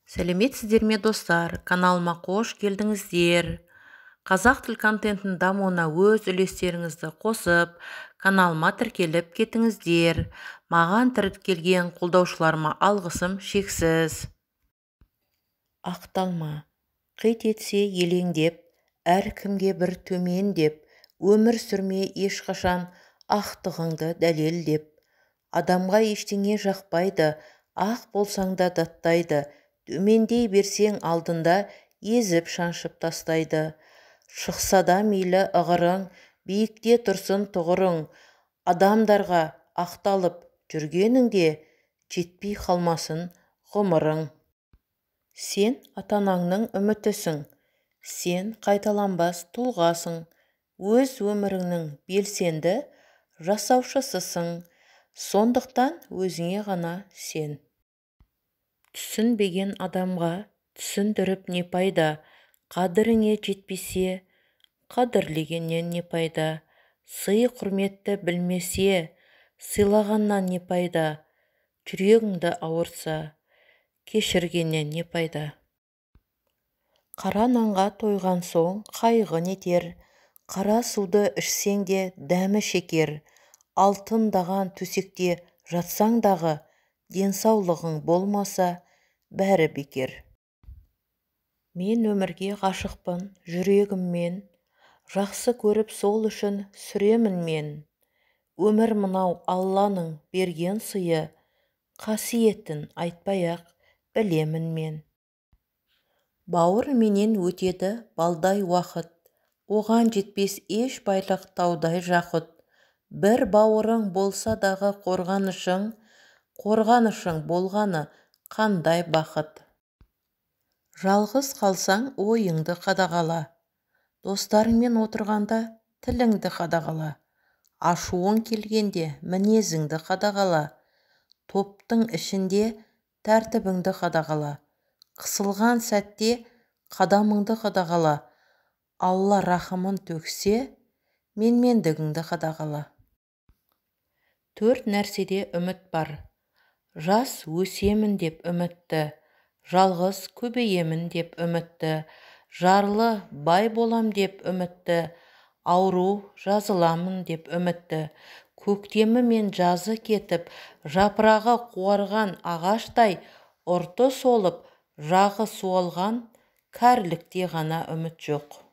Сәлеметсіздер ме достар, каналыма қош келдіңіздер. Қазақ тіл контентінің дамуына өз үлестеріңізді қосып, каналыма тіркеліп кетіңіздер. Маған тіркелген қолдаушыларыма алғысым шексіз. Ақталма, қит етсе елеңдеп, әркімге бір төмен деп, өмір сүрме ешқашан ақтығыңды дәлелдеп. Адамға ештеңе жақпайды, ақ болсаң да даттайды, төмендей берсең алдында езіп шаншып тастайды. Шықса да мейлі ығырың, биікте тұрсын тұғырың, адамдарға ақталып жүргеніңде жетпей қалмасын ғұмырың. Сен ата-анаңның үмітісің, сен қайталанбас тұлғасың, өз өміріңнің белсенді жасаушысысың, сондықтан өзіңе ғана сен. Түсінбеген адамға түсіндіріп не пайда, қадіріңе жетпесе, қадірлегеннен не пайда, сый құрметті білмесе, сыйлағаннан не пайда, жүрегіңді ауыртса, кешіргеннен не пайда. Қара нанға тойған соң қайғы нетер, қара суды ішсең де дәмі шекер, алтындаған төсекте жатсаң дағы, денсаулығың болмаса, бәрі бекер. Мен өмірге ғашықпын жүрегіммен, жақсы көріп сол үшін сүремін мен. Өмір мынау Алланың берген сыйы, қасиетін айтпай-ақ білемін мен. Бауыр менен өтеді балдай уақыт, оған жетпес еш байлық таудай жақұт. Бір бауырың болса дағы қорғанышың болғаны қандай бақыт. Жалғыз қалсаң ойыңды қадағала, достарыңмен отырғанда тіліңді қадағала, ашуың келгенде мінезіңді қадағала, топтың ішінде тәртібіңді қадағала, қысылған сәтте қадамыңды қадағала, Алла рахымын төксе, менмендігіңді қадағала. 4 нәрседе үміт бар. Жас өсемін деп үмітті, жалғыз көбейемін деп үмітті, жарлы бай болам деп үмітті, ауру жазыламын деп үмітті, көктемі мен жазы кетіп, жапырағы қуарған ағаштай, ұрты солып, жағы суалған кәрілікте ғана үміт жоқ.